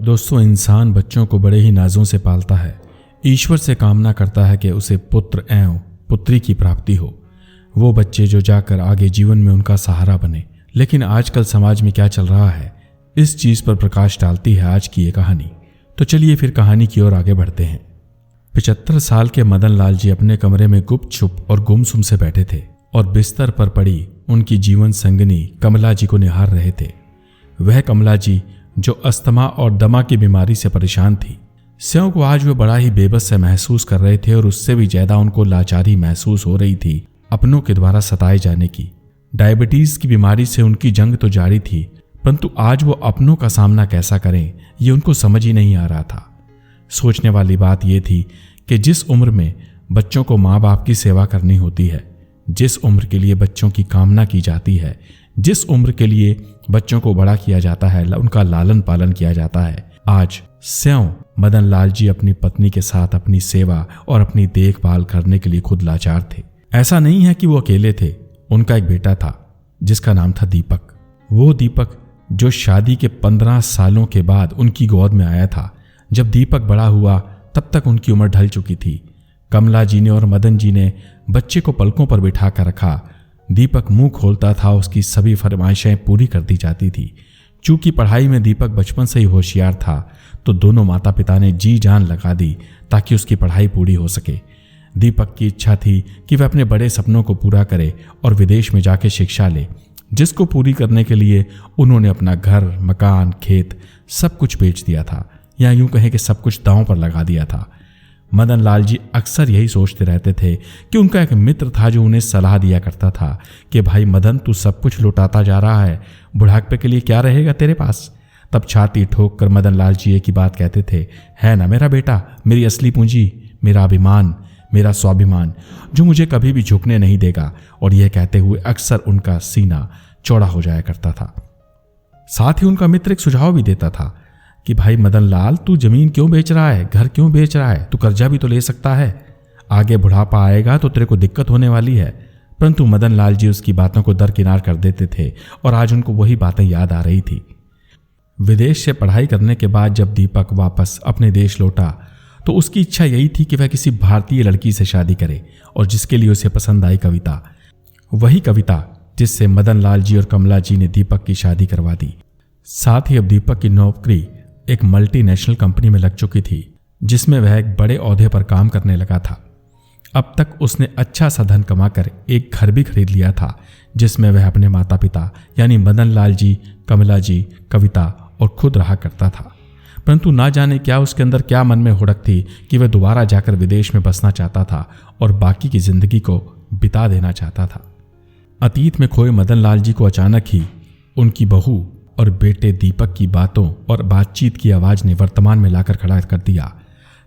दोस्तों, इंसान बच्चों को बड़े ही नाजों से पालता है। ईश्वर से कामना करता है कि उसे पुत्र एवं पुत्री की प्राप्ति हो, वो बच्चे जो जाकर आगे जीवन में उनका सहारा बने। लेकिन आजकल समाज में क्या चल रहा है, इस चीज पर प्रकाश डालती है आज की ये कहानी। तो चलिए फिर कहानी की ओर आगे बढ़ते हैं। 75 साल के मदन लाल जी अपने कमरे में गुपचुप और गुमसुम से बैठे थे और बिस्तर पर पड़ी उनकी जीवन संगिनी कमला जी को निहार रहे थे। वह कमला जी जो अस्थमा और दमा की बीमारी से परेशान थी। स्यों को आज वे बड़ा ही बेबस से महसूस कर रहे थे और उससे भी ज्यादा उनको लाचारी महसूस हो रही थी अपनों के द्वारा सताए जाने की। डायबिटीज की बीमारी से उनकी जंग तो जारी थी, परंतु आज वो अपनों का सामना कैसा करें ये उनको समझ ही नहीं आ रहा था। सोचने वाली बात यह थी कि जिस उम्र में बच्चों को माँ बाप की सेवा करनी होती है, जिस उम्र के लिए बच्चों की कामना की जाती है, जिस उम्र के लिए बच्चों को बड़ा किया जाता है, उनका लालन पालन किया जाता है, आज स्यों मदन लाल जी अपनी पत्नी के साथ अपनी सेवा और अपनी देखभाल करने के लिए खुद लाचार थे। ऐसा नहीं है कि वो अकेले थे, उनका एक बेटा था जिसका नाम था दीपक। वो दीपक जो शादी के 15 सालों के बाद उनकी गोद में आया था। जब दीपक बड़ा हुआ तब तक उनकी उम्र ढल चुकी थी। कमला जी ने और मदन जी ने बच्चे को पलकों पर बिठा कर रखा। दीपक मुंह खोलता था, उसकी सभी फरमाइशें पूरी कर दी जाती थी। चूंकि पढ़ाई में दीपक बचपन से ही होशियार था, तो दोनों माता पिता ने जी जान लगा दी ताकि उसकी पढ़ाई पूरी हो सके। दीपक की इच्छा थी कि वह अपने बड़े सपनों को पूरा करे और विदेश में जाके शिक्षा ले, जिसको पूरी करने के लिए उन्होंने अपना घर, मकान, खेत सब कुछ बेच दिया था, या यूं कहें कि सब कुछ दांव पर लगा दिया था। मदन लाल जी अक्सर यही सोचते रहते थे कि उनका एक मित्र था जो उन्हें सलाह दिया करता था कि भाई मदन, तू सब कुछ लुटाता जा रहा है, बुढ़ापे के लिए क्या रहेगा तेरे पास। तब छाती ठोक कर मदन लाल जी एक ही बात कहते थे, है ना मेरा बेटा, मेरी असली पूंजी, मेरा अभिमान, मेरा स्वाभिमान, जो मुझे कभी भी झुकने नहीं देगा। और यह कहते हुए अक्सर उनका सीना चौड़ा हो जाया करता था। साथ ही उनका मित्र एक सुझाव भी देता था कि भाई मदन लाल, तू जमीन क्यों बेच रहा है, घर क्यों बेच रहा है, तू कर्जा भी तो ले सकता है, आगे बुढ़ापा आएगा तो तेरे को दिक्कत होने वाली है। परंतु मदन लाल जी उसकी बातों को दरकिनार कर देते थे और आज उनको वही बातें याद आ रही थी। विदेश से पढ़ाई करने के बाद जब दीपक वापस अपने देश लौटा तो उसकी इच्छा यही थी कि वह किसी भारतीय लड़की से शादी करे और जिसके लिए उसे पसंद आई कविता, वही कविता जिससे मदन लाल जी और कमला जी ने दीपक की शादी करवा दी। साथ ही अब दीपक की नौकरी एक मल्टीनेशनल कंपनी में लग चुकी थी, जिसमें वह एक बड़े ओहदे पर काम करने लगा था। अब तक उसने अच्छा सा धन कमाकर एक घर भी खरीद लिया था, जिसमें वह अपने माता पिता यानी मदन लाल जी, कमला जी, कविता और खुद रहा करता था। परंतु ना जाने क्या उसके अंदर क्या मन में हुड़क थी कि वह दोबारा जाकर विदेश में बसना चाहता था और बाकी की जिंदगी को बिता देना चाहता था। अतीत में खोए मदन लाल जी को अचानक ही उनकी बहू और बेटे दीपक की बातों और बातचीत की आवाज ने वर्तमान में लाकर खड़ा कर दिया।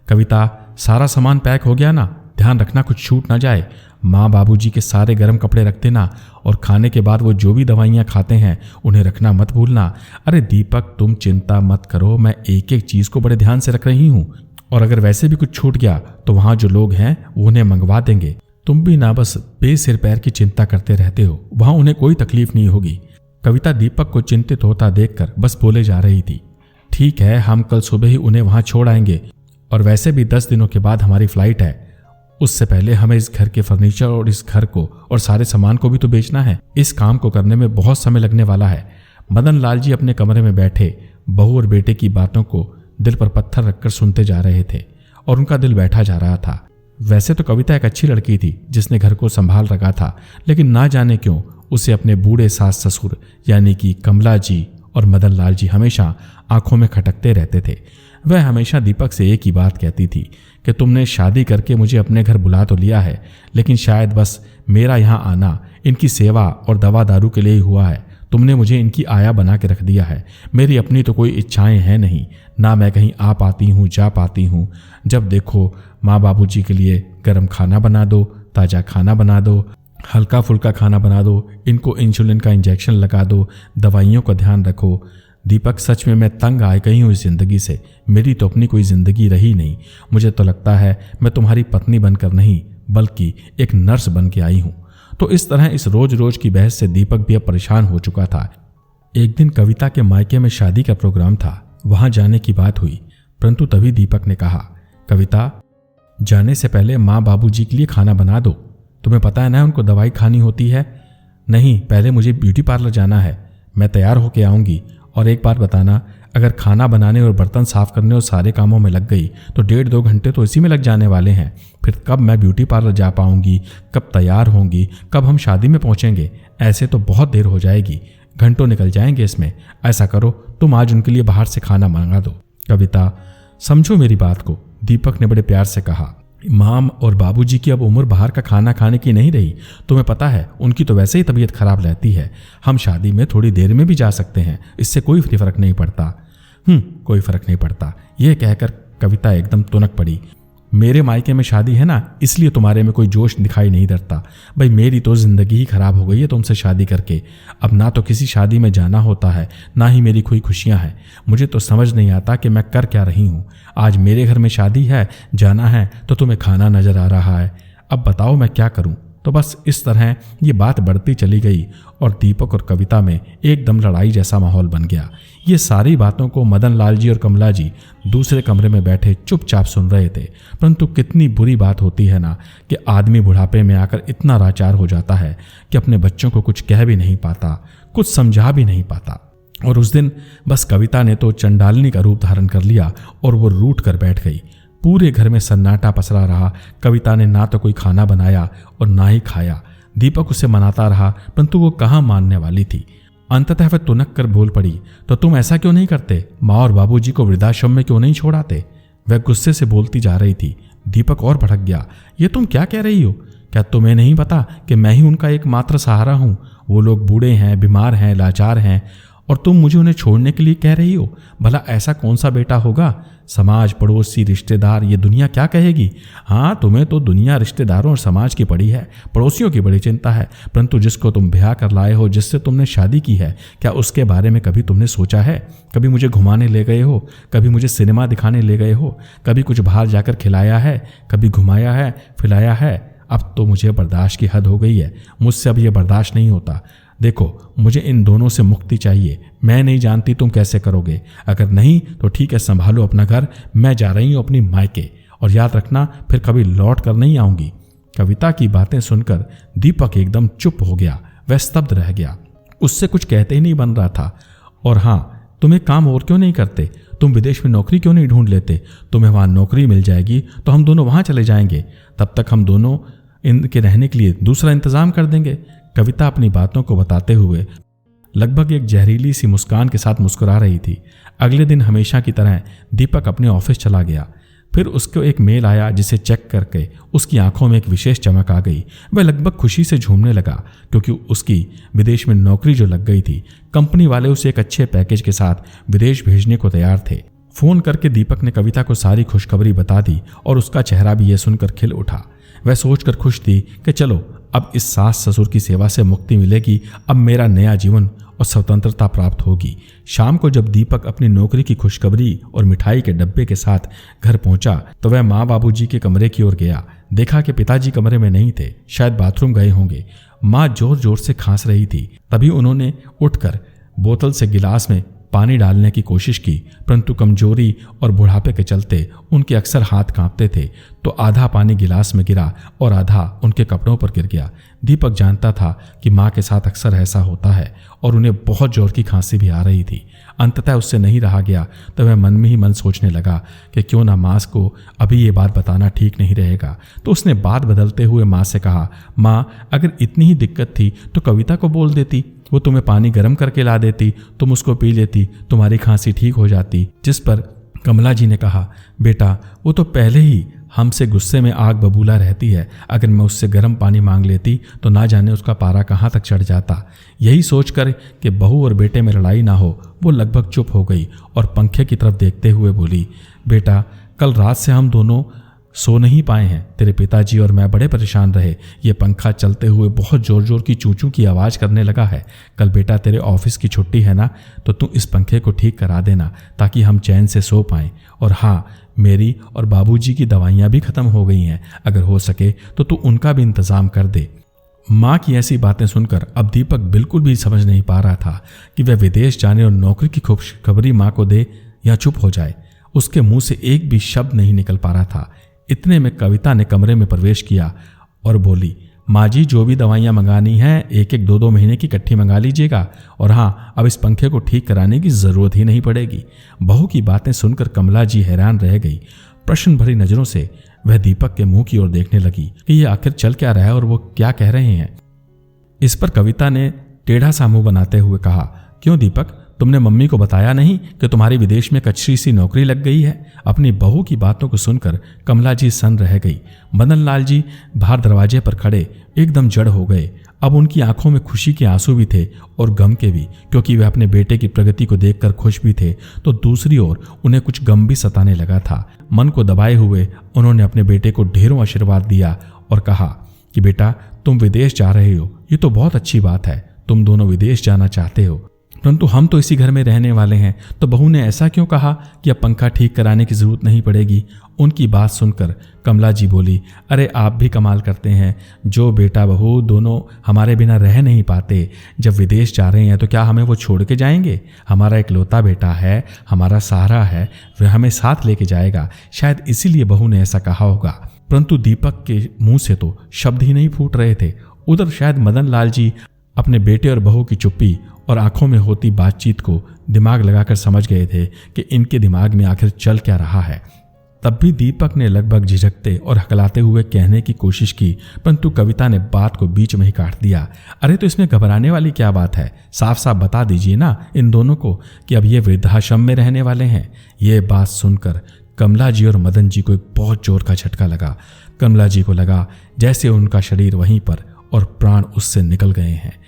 कविता, सारा सामान पैक हो गया ना? ध्यान रखना कुछ छूट ना जाए। माँ बाबूजी के सारे गर्म कपड़े रख देना और खाने के बाद वो जो भी दवाइयाँ खाते हैं उन्हें रखना मत भूलना। अरे दीपक, तुम चिंता मत करो, मैं एक एक चीज़ को बड़े ध्यान से रख रही हूँ और अगर वैसे भी कुछ छूट गया तो वहाँ जो लोग हैं वो उन्हें मंगवा देंगे। तुम भी ना बस बेसिर पैर की चिंता करते रहते हो, वहाँ उन्हें कोई तकलीफ नहीं होगी। कविता दीपक को चिंतित होता देखकर बस बोले जा रही थी, ठीक है, हम कल सुबह ही उन्हें वहाँ छोड़ आएंगे और वैसे भी 10 दिनों के बाद हमारी फ्लाइट है। उससे पहले हमें इस घर के फर्नीचर और इस घर को और सारे सामान को भी तो बेचना है। इस काम को करने में बहुत समय लगने वाला है। मदन लाल जी अपने कमरे में बैठे बहू और बेटे की बातों को दिल पर पत्थर रखकर सुनते जा रहे थे और उनका दिल बैठा जा रहा था। वैसे तो कविता एक अच्छी लड़की थी जिसने घर को संभाल रखा था, लेकिन ना जाने क्यों उसे अपने बूढ़े सास ससुर यानी कि कमला जी और मदन लाल जी हमेशा आंखों में खटकते रहते थे। वह हमेशा दीपक से एक ही बात कहती थी कि तुमने शादी करके मुझे अपने घर बुला तो लिया है, लेकिन शायद बस मेरा यहाँ आना इनकी सेवा और दवा दारू के लिए ही हुआ है। तुमने मुझे इनकी आया बना के रख दिया है। मेरी अपनी तो कोई इच्छाएं हैं नहीं, ना मैं कहीं आ पाती हूँ, जा पाती हूँ। जब देखो माँ बाबूजी के लिए गर्म खाना बना दो, ताज़ा खाना बना दो, हल्का फुल्का खाना बना दो, इनको इंसुलिन का इंजेक्शन लगा दो, दवाइयों का ध्यान रखो। दीपक, सच में मैं तंग आ गई हूँ इस ज़िंदगी से। मेरी तो अपनी कोई ज़िंदगी रही नहीं। मुझे तो लगता है मैं तुम्हारी पत्नी बनकर नहीं बल्कि एक नर्स बन के आई हूँ। तो इस तरह इस रोज रोज की बहस से दीपक भी अब परेशान हो चुका था। एक दिन कविता के मायके में शादी का प्रोग्राम था। वहां जाने की बात हुई, परंतु तभी दीपक ने कहा, कविता, जाने से पहले माँ बाबूजी के लिए खाना बना दो। तुम्हें पता है ना उनको दवाई खानी होती है। नहीं, पहले मुझे ब्यूटी पार्लर जाना है, मैं तैयार होके आऊँगी। और एक बात बताना, अगर खाना बनाने और बर्तन साफ करने और सारे कामों में लग गई तो 1.5-2 घंटे तो इसी में लग जाने वाले हैं। फिर कब मैं ब्यूटी पार्लर जा पाऊंगी, कब तैयार होंगी, कब हम शादी में पहुंचेंगे? ऐसे तो बहुत देर हो जाएगी, घंटों निकल जाएंगे इसमें। ऐसा करो, तुम आज उनके लिए बाहर से खाना मंगा दो। कविता, समझो मेरी बात को, दीपक ने बड़े प्यार से कहा। माम और बाबूजी की अब उम्र बाहर का खाना खाने की नहीं रही। तुम्हें पता है उनकी तो वैसे ही तबीयत खराब रहती है। हम शादी में थोड़ी देर में भी जा सकते हैं, इससे कोई फर्क नहीं पड़ता। कोई फर्क नहीं पड़ता। यह कहकर कविता एकदम तुनक पड़ी। मेरे मायके में शादी है ना, इसलिए तुम्हारे में कोई जोश दिखाई नहीं देता। भाई मेरी तो जिंदगी ही खराब हो गई है तुमसे शादी करके। अब ना तो किसी शादी में जाना होता है, ना ही मेरी कोई खुशियां हैं। मुझे तो समझ नहीं आता कि मैं कर क्या रही हूँ। आज मेरे घर में शादी है, जाना है, तो तुम्हें खाना नजर आ रहा है। अब बताओ मैं क्या करूँ? तो बस इस तरह ये बात बढ़ती चली गई और दीपक और कविता में एकदम लड़ाई जैसा माहौल बन गया। ये सारी बातों को मदन लाल जी और कमला जी दूसरे कमरे में बैठे चुपचाप सुन रहे थे। परंतु कितनी बुरी बात होती है ना कि आदमी बुढ़ापे में आकर इतना लाचार हो जाता है कि अपने बच्चों को कुछ कह भी नहीं पाता, कुछ समझा भी नहीं पाता। और उस दिन बस कविता ने तो चंडालिनी का रूप धारण कर लिया और वो रूठ कर बैठ गई। पूरे घर में सन्नाटा पसरा रहा। कविता ने ना तो कोई खाना बनाया और ना ही खाया। दीपक उसे मनाता रहा, परंतु वो कहाँ मानने वाली थी। अंततः वह तुनक कर बोल पड़ी, तो तुम ऐसा क्यों नहीं करते? माँ और बाबूजी को वृद्धाश्रम में क्यों नहीं छोड़ाते? वह गुस्से से बोलती जा रही थी। दीपक और भड़क गया। ये तुम क्या कह रही हो? क्या तुम्हें नहीं पता कि मैं ही उनका एकमात्र सहारा हूँ? वो लोग बूढ़े हैं, बीमार हैं, लाचार हैं, और तुम मुझे उन्हें छोड़ने के लिए कह रही हो? भला ऐसा कौन सा बेटा होगा? समाज, पड़ोसी, रिश्तेदार, ये दुनिया क्या कहेगी? हाँ, तुम्हें तो दुनिया, रिश्तेदारों और समाज की पड़ी है, पड़ोसियों की बड़ी चिंता है। परंतु जिसको तुम ब्याह कर लाए हो, जिससे तुमने शादी की है, क्या उसके बारे में कभी तुमने सोचा है? कभी मुझे घुमाने ले गए हो? कभी मुझे सिनेमा दिखाने ले गए हो? कभी कुछ बाहर जाकर खिलाया है? कभी घुमाया है, फिलाया है? अब तो मुझे बर्दाश्त की हद हो गई है। मुझसे अब ये बर्दाश्त नहीं होता। देखो, मुझे इन दोनों से मुक्ति चाहिए। मैं नहीं जानती तुम कैसे करोगे। अगर नहीं तो ठीक है, संभालो अपना घर। मैं जा रही हूँ अपनी मायके, और याद रखना फिर कभी लौट कर नहीं आऊंगी। कविता की बातें सुनकर दीपक एकदम चुप हो गया। वह स्तब्ध रह गया। उससे कुछ कहते ही नहीं बन रहा था। और हाँ, तुम एक काम और क्यों नहीं करते? तुम विदेश में नौकरी क्यों नहीं ढूंढ लेते? तुम्हें वहां नौकरी मिल जाएगी तो हम दोनों वहां चले जाएंगे। तब तक हम दोनों इनके रहने के लिए दूसरा इंतजाम कर देंगे। कविता अपनी बातों को बताते हुए लगभग एक जहरीली सी मुस्कान के साथ मुस्कुरा रही थी। अगले दिन हमेशा की तरह दीपक अपने ऑफिस चला गया। फिर उसको एक मेल आया जिसे चेक करके उसकी आंखों में एक विशेष चमक आ गई। वह लगभग खुशी से झूमने लगा, क्योंकि उसकी विदेश में नौकरी जो लग गई थी। कंपनी वाले उसे एक अच्छे पैकेज के साथ विदेश भेजने को तैयार थे। फोन करके दीपक ने कविता को सारी खुशखबरी बता दी और उसका चेहरा भी यह सुनकर खिल उठा। वह सोचकर खुश थी कि चलो, अब इस सास ससुर की सेवा से मुक्ति मिलेगी। अब मेरा नया जीवन और स्वतंत्रता प्राप्त होगी। शाम को जब दीपक अपनी नौकरी की खुशखबरी और मिठाई के डब्बे के साथ घर पहुंचा तो वह माँ बाबूजी के कमरे की ओर गया। देखा कि पिताजी कमरे में नहीं थे, शायद बाथरूम गए होंगे। माँ जोर जोर से खांस रही थी। तभी उन्होंने उठकर बोतल से गिलास में पानी डालने की कोशिश की, परंतु कमजोरी और बुढ़ापे के चलते उनके अक्सर हाथ कांपते थे। तो आधा पानी गिलास में गिरा और आधा उनके कपड़ों पर गिर गया। दीपक जानता था कि माँ के साथ अक्सर ऐसा होता है और उन्हें बहुत जोर की खांसी भी आ रही थी। अंततः उससे नहीं रहा गया तो वह मन में ही मन सोचने लगा कि क्यों ना माँ को अभी ये बात बताना ठीक नहीं रहेगा। तो उसने बात बदलते हुए माँ से कहा, माँ, अगर इतनी ही दिक्कत थी तो कविता को बोल देती, वो तुम्हें पानी गर्म करके ला देती, तुम उसको पी लेती, तुम्हारी खांसी ठीक हो जाती। जिस पर कमला जी ने कहा, बेटा, वो तो पहले ही हमसे गुस्से में आग बबूला रहती है। अगर मैं उससे गर्म पानी मांग लेती तो ना जाने उसका पारा कहाँ तक चढ़ जाता। यही सोचकर कि बहू और बेटे में लड़ाई ना हो, वो लगभग चुप हो गई और पंखे की तरफ देखते हुए बोली, बेटा, कल रात से हम दोनों सो नहीं पाए हैं। तेरे पिताजी और मैं बड़े परेशान रहे। ये पंखा चलते हुए बहुत जोर जोर की चूचू की आवाज़ करने लगा है। कल बेटा तेरे ऑफिस की छुट्टी है ना, तो तू इस पंखे को ठीक करा देना ताकि हम चैन से सो पाएं। और हाँ, मेरी और बाबूजी की दवाइयाँ भी ख़त्म हो गई हैं। अगर हो सके तो तू उनका भी इंतज़ाम कर दे। माँ की ऐसी बातें सुनकर अब दीपक बिल्कुल भी समझ नहीं पा रहा था कि वह विदेश जाने और नौकरी की खुशखबरी माँ को दे या चुप हो जाए। उसके मुंह से एक भी शब्द नहीं निकल पा रहा था। इतने में कविता ने कमरे में प्रवेश किया और बोली, माँ जी जो भी दवाइयाँ मंगानी हैं 1-1, 2-2 महीने की इकट्ठी मंगा लीजिएगा, और हाँ अब इस पंखे को ठीक कराने की ज़रूरत ही नहीं पड़ेगी। बहू की बातें सुनकर कमला जी हैरान रह गई। प्रश्न भरी नज़रों से वह दीपक के मुंह की ओर देखने लगी कि ये आखिर चल क्या रहा है और वो क्या कह रहे हैं। इस पर कविता ने टेढ़ा सा मुंह बनाते हुए कहा, क्यों दीपक, तुमने मम्मी को बताया नहीं कि तुम्हारी विदेश में कचरी सी नौकरी लग गई है? अपनी बहू की बातों को सुनकर कमला जी सन रह गई। मदन लाल जी बाहर दरवाजे पर खड़े एकदम जड़ हो गए। अब उनकी आंखों में खुशी के आंसू भी थे और गम के भी, क्योंकि वे अपने बेटे की प्रगति को देखकर खुश भी थे तो दूसरी ओर उन्हें कुछ गम भी सताने लगा था। मन को दबाए हुए उन्होंने अपने बेटे को ढेरों आशीर्वाद दिया और कहा कि बेटा तुम विदेश जा रहे हो, ये तो बहुत अच्छी बात है। तुम दोनों विदेश जाना चाहते हो, परंतु हम तो इसी घर में रहने वाले हैं। तो बहू ने ऐसा क्यों कहा कि अब पंखा ठीक कराने की जरूरत नहीं पड़ेगी? उनकी बात सुनकर कमला जी बोली, अरे आप भी कमाल करते हैं, जो बेटा बहू दोनों हमारे बिना रह नहीं पाते, जब विदेश जा रहे हैं तो क्या हमें वो छोड़ के जाएंगे? हमारा इकलौता बेटा है, हमारा सहारा है, वह हमें साथ लेके जाएगा। शायद इसीलिए बहू ने ऐसा कहा होगा। परंतु दीपक के मुंह से तो शब्द ही नहीं फूट रहे थे। उधर शायद मदन लाल जी अपने बेटे और बहू की चुप्पी और आंखों में होती बातचीत को दिमाग लगाकर समझ गए थे कि इनके दिमाग में आखिर चल क्या रहा है। तब भी दीपक ने लगभग झिझकते और हकलाते हुए कहने की कोशिश की, परंतु कविता ने बात को बीच में ही काट दिया। अरे तो इसमें घबराने वाली क्या बात है? साफ साफ बता दीजिए ना इन दोनों को कि अब ये वृद्धाश्रम में रहने वाले हैं। ये बात सुनकर कमला जी और मदन जी को एक बहुत जोर का झटका लगा। कमला जी को लगा जैसे उनका शरीर वहीं पर और प्राण उससे निकल गए हैं।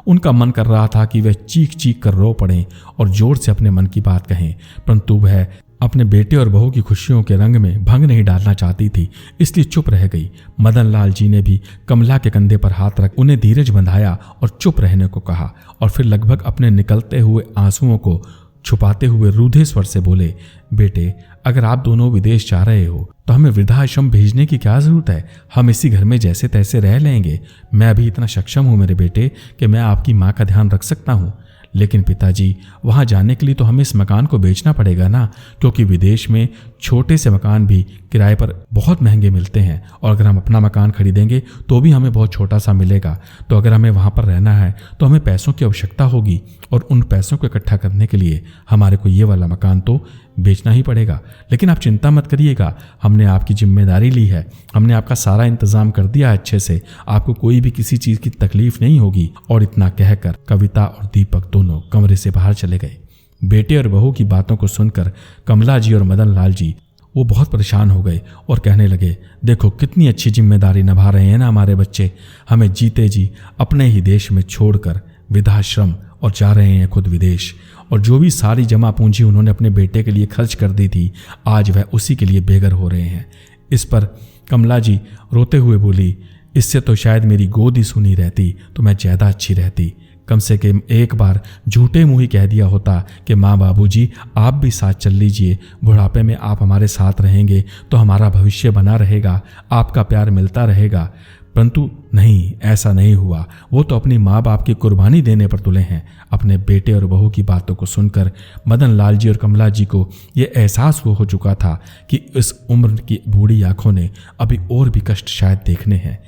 उनका मन कर रहा था कि वह चीख चीख कर रो पड़ें और जोर से अपने मन की बात कहें, परंतु वह अपने बेटे और बहू की खुशियों के रंग में भंग नहीं डालना चाहती थी, इसलिए चुप रह गई। मदन लाल जी ने भी कमला के कंधे पर हाथ रख उन्हें धीरज बंधाया और चुप रहने को कहा, और फिर लगभग अपने निकलते हुए आंसुओं को छुपाते हुए रूधे स्वर से बोले, बेटे अगर आप दोनों विदेश जा रहे हो तो हमें वृद्धाश्रम भेजने की क्या जरूरत है? हम इसी घर में जैसे तैसे रह लेंगे। मैं अभी इतना सक्षम हूं मेरे बेटे कि मैं आपकी माँ का ध्यान रख सकता हूँ, लेकिन पिताजी वहाँ जाने के लिए तो हमें इस मकान को बेचना पड़ेगा ना, क्योंकि विदेश में छोटे से मकान भी किराए पर बहुत महंगे मिलते हैं, और अगर हम अपना मकान खरीदेंगे तो भी हमें बहुत छोटा सा मिलेगा। तो अगर हमें वहाँ पर रहना है तो हमें पैसों की आवश्यकता होगी, और उन पैसों को इकट्ठा करने के लिए हमारे को ये वाला मकान तो बेचना ही पड़ेगा। लेकिन आप चिंता मत करिएगा, हमने आपकी जिम्मेदारी ली है, हमने आपका सारा इंतजाम कर दिया अच्छे से, आपको कोई भी किसी चीज़ की तकलीफ नहीं होगी। और इतना कहकर कविता और दीपक दोनों कमरे से बाहर चले गए। बेटे और बहू की बातों को सुनकर कमला जी और मदन लाल जी वो बहुत परेशान हो गए और कहने लगे, देखो कितनी अच्छी जिम्मेदारी निभा रहे हैं ना हमारे बच्चे, हमें जीते जी अपने ही देश में छोड़कर वृद्धाश्रम और जा रहे हैं खुद विदेश। और जो भी सारी जमा पूंजी उन्होंने अपने बेटे के लिए खर्च कर दी थी, आज वह उसी के लिए बेघर हो रहे हैं। इस पर कमला जी रोते हुए बोली, इससे तो शायद मेरी गोद ही सुनी रहती तो मैं ज़्यादा अच्छी रहती। कम से कम एक बार झूठे मुँह ही कह दिया होता कि माँ बाबूजी आप भी साथ चल लीजिए, बुढ़ापे में आप हमारे साथ रहेंगे तो हमारा भविष्य बना रहेगा, आपका प्यार मिलता रहेगा। परंतु नहीं, ऐसा नहीं हुआ। वो तो अपनी माँ बाप की कुर्बानी देने पर तुले हैं। अपने बेटे और बहू की बातों को सुनकर मदन लाल जी और कमला जी को ये एहसास हो चुका था कि इस उम्र की बूढ़ी आंखों ने अभी और भी कष्ट शायद देखने हैं।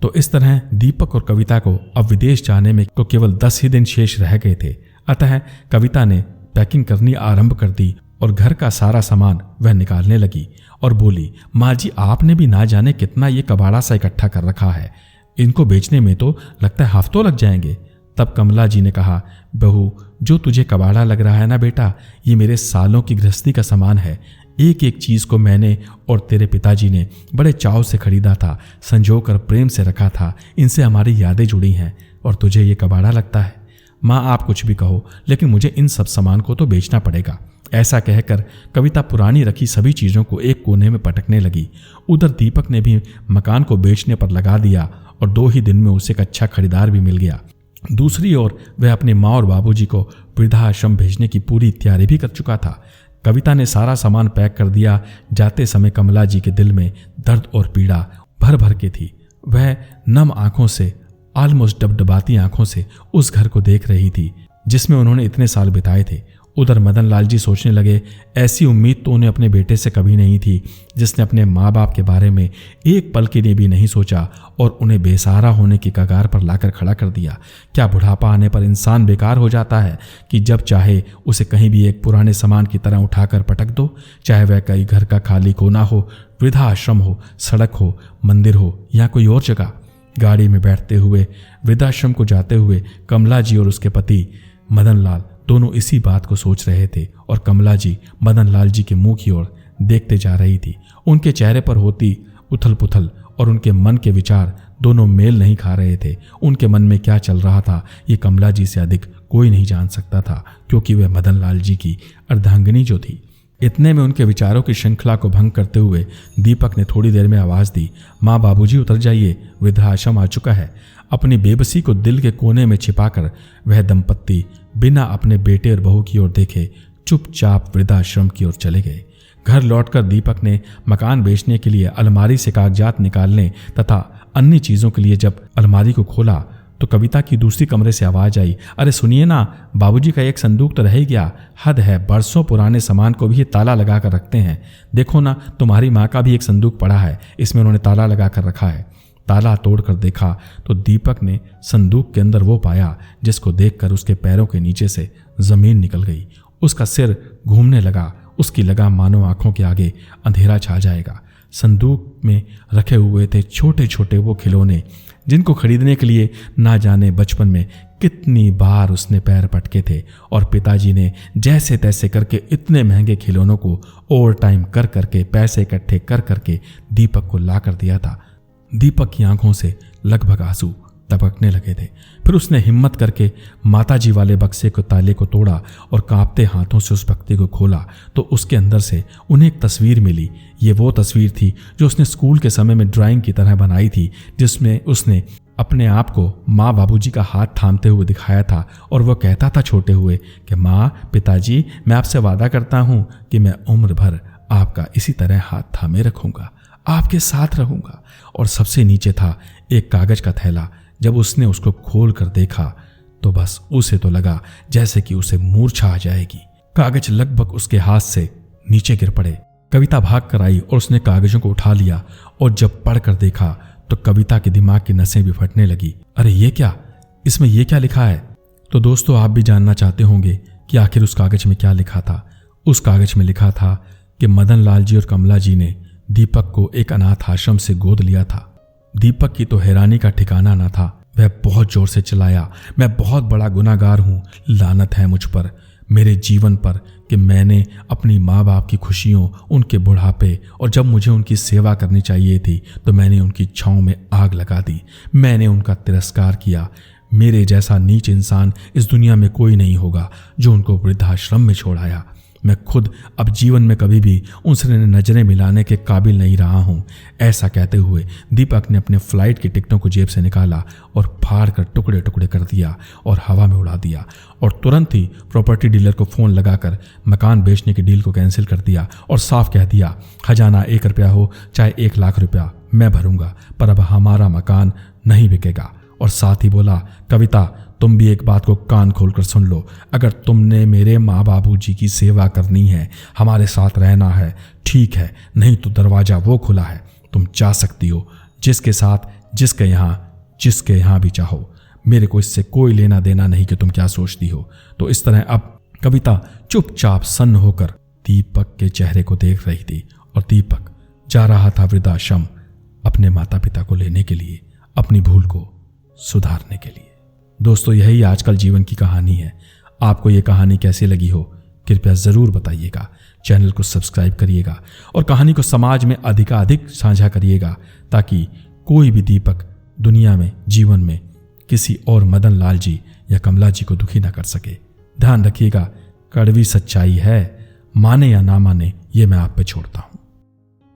तो इस तरह दीपक और कविता को अब विदेश जाने में तो केवल 10 ही दिन शेष रह गए थे। अतः कविता ने पैकिंग करनी आरंभ कर दी और घर का सारा सामान वह निकालने लगी और बोली, माँ जी आपने भी ना जाने कितना ये कबाड़ा सा इकट्ठा कर रखा है, इनको बेचने में तो लगता है हफ्तों लग जाएंगे। तब कमला जी ने कहा, बहू जो तुझे कबाड़ा लग रहा है ना बेटा, ये मेरे सालों की गृहस्थी का सामान है। एक एक चीज़ को मैंने और तेरे पिताजी ने बड़े चाव से खरीदा था, संजो कर प्रेम से रखा था, इनसे हमारी यादें जुड़ी हैं, और तुझे ये कबाड़ा लगता है। माँ आप कुछ भी कहो, लेकिन मुझे इन सब सामान को तो बेचना पड़ेगा। ऐसा कहकर कविता पुरानी रखी सभी चीज़ों को एक कोने में पटकने लगी। उधर दीपक ने भी मकान को बेचने पर लगा दिया और 2 ही दिन में उसे एक अच्छा खरीदार भी मिल गया। दूसरी ओर वह अपने माँ और बाबूजी को वृद्धाश्रम भेजने की पूरी तैयारी भी कर चुका था। कविता ने सारा सामान पैक कर दिया। जाते समय कमला जी के दिल में दर्द और पीड़ा भर भर के थी। वह नम आंखों से, ऑलमोस्ट डबडबाती आंखों से उस घर को देख रही थी जिसमें उन्होंने इतने साल बिताए थे। उधर मदन लाल जी सोचने लगे, ऐसी उम्मीद तो उन्हें अपने बेटे से कभी नहीं थी, जिसने अपने माँ बाप के बारे में एक पल के लिए भी नहीं सोचा और उन्हें बेसहारा होने की कगार पर लाकर खड़ा कर दिया। क्या बुढ़ापा आने पर इंसान बेकार हो जाता है कि जब चाहे उसे कहीं भी एक पुराने सामान की तरह उठाकर पटक दो, चाहे वह कई घर का खाली कोना हो, वृद्धाश्रम हो, सड़क हो, मंदिर हो या कोई और जगह। गाड़ी में बैठते हुए वृद्धाश्रम को जाते हुए कमला जी और उसके पति मदन लाल दोनों इसी बात को सोच रहे थे और कमला जी मदन लाल जी के मुंह की ओर देखते जा रही थी। उनके चेहरे पर होती उथल पुथल और उनके मन के विचार दोनों मेल नहीं खा रहे थे। उनके मन में क्या चल रहा था ये कमला जी से अधिक कोई नहीं जान सकता था, क्योंकि वह मदन लाल जी की अर्धांगिनी जो थी। इतने में उनके विचारों की श्रृंखला को भंग करते हुए दीपक ने थोड़ी देर में आवाज दी, माँ बाबूजी उतर जाइए, वृद्धाश्रम आ चुका है। अपनी बेबसी को दिल के कोने में छिपाकर वह दंपत्ति बिना अपने बेटे और बहू की ओर देखे चुपचाप वृद्धाश्रम की ओर चले गए। घर लौटकर दीपक ने मकान बेचने के लिए अलमारी से कागजात निकालने तथा अन्य चीजों के लिए जब अलमारी को खोला तो कविता की दूसरी कमरे से आवाज आई, अरे सुनिए ना, बाबूजी का एक संदूक तो रह ही गया। हद है, बरसों पुराने सामान को भी ये ताला लगा कर रखते हैं। देखो ना, तुम्हारी माँ का भी एक संदूक पड़ा है, इसमें उन्होंने ताला लगा कर रखा है। ताला तोड़कर देखा तो दीपक ने संदूक के अंदर वो पाया जिसको देखकर उसके पैरों के नीचे से जमीन निकल गई। उसका सिर घूमने लगा, उसकी लगाम मानो आंखों के आगे अंधेरा छा जाएगा। संदूक में रखे हुए थे छोटे छोटे वो खिलौने जिनको खरीदने के लिए ना जाने बचपन में कितनी बार उसने पैर पटके थे, और पिताजी ने जैसे तैसे करके इतने महंगे खिलौनों को ओवर टाइम कर करके पैसे इकट्ठे कर करके दीपक को ला कर दिया था। दीपक की आंखों से लगभग आंसू टपकने लगे थे। फिर उसने हिम्मत करके माताजी वाले बक्से को ताले को तोड़ा और कांपते हाथों से उस बक्से को खोला तो उसके अंदर से उन्हें एक तस्वीर मिली। ये वो तस्वीर थी जो उसने स्कूल के समय में ड्राइंग की तरह बनाई थी, जिसमें उसने अपने आप को माँ बाबूजी का हाथ थामते हुए दिखाया था और वह कहता था छोटे हुए कि माँ, पिताजी, मैं आपसे वादा करता हूँ कि मैं उम्र भर आपका इसी तरह हाथ थामे रखूँगा, आपके साथ रहूँगा। और सबसे नीचे था एक कागज का थैला। जब उसने उसको खोल कर देखा तो बस उसे तो लगा जैसे कि उसे मूर्छा आ जाएगी। कागज लगभग उसके हाथ से नीचे गिर पड़े। कविता भाग कर आई और उसने कागजों को उठा लिया और जब पढ़कर देखा तो कविता के दिमाग की नसें भी फटने लगी। अरे ये क्या, इसमें ये क्या लिखा है? तो दोस्तों, आप भी जानना चाहते होंगे कि आखिर उस कागज में क्या लिखा था। उस कागज में लिखा था कि मदन लाल जी और कमला जी ने दीपक को एक अनाथ आश्रम से गोद लिया था। दीपक की तो हैरानी का ठिकाना न था। वह बहुत जोर से चिल्लाया, मैं बहुत बड़ा गुनाहगार हूँ, लानत है मुझ पर, मेरे जीवन पर, कि मैंने अपनी माँ बाप की खुशियों, उनके बुढ़ापे और जब मुझे उनकी सेवा करनी चाहिए थी तो मैंने उनकी छाँव में आग लगा दी। मैंने उनका तिरस्कार किया। मेरे जैसा नीच इंसान इस दुनिया में कोई नहीं होगा जो उनको वृद्धाश्रम में छोड़ आया। मैं खुद अब जीवन में कभी भी उनसे नजरें मिलाने के काबिल नहीं रहा हूँ। ऐसा कहते हुए दीपक ने अपने फ्लाइट की टिकटों को जेब से निकाला और फाड़ कर टुकड़े टुकड़े कर दिया और हवा में उड़ा दिया, और तुरंत ही प्रॉपर्टी डीलर को फ़ोन लगाकर मकान बेचने की डील को कैंसिल कर दिया और साफ कह दिया, खजाना 1 रुपया हो चाहे 1 लाख रुपया मैं भरूंगा, पर अब हमारा मकान नहीं बिकेगा। और साथ ही बोला, कविता, तुम भी एक बात को कान खोलकर सुन लो, अगर तुमने मेरे माँ बाबूजी की सेवा करनी है, हमारे साथ रहना है, ठीक है, नहीं तो दरवाज़ा वो खुला है, तुम जा सकती हो जिसके साथ, जिसके यहाँ भी चाहो। मेरे को इससे कोई लेना देना नहीं कि तुम क्या सोचती हो। तो इस तरह अब कविता चुपचाप सन्न होकर दीपक के चेहरे को देख रही थी और दीपक जा रहा था वृद्धाश्रम अपने माता पिता को लेने के लिए, अपनी भूल को सुधारने के लिए। दोस्तों, यही आजकल जीवन की कहानी है। आपको ये कहानी कैसी लगी हो कृपया ज़रूर बताइएगा। चैनल को सब्सक्राइब करिएगा और कहानी को समाज में अधिकाधिक साझा करिएगा ताकि कोई भी दीपक दुनिया में, जीवन में किसी और मदन लाल जी या कमला जी को दुखी ना कर सके। ध्यान रखिएगा, कड़वी सच्चाई है, माने या ना माने ये मैं आप पे छोड़ता हूँ।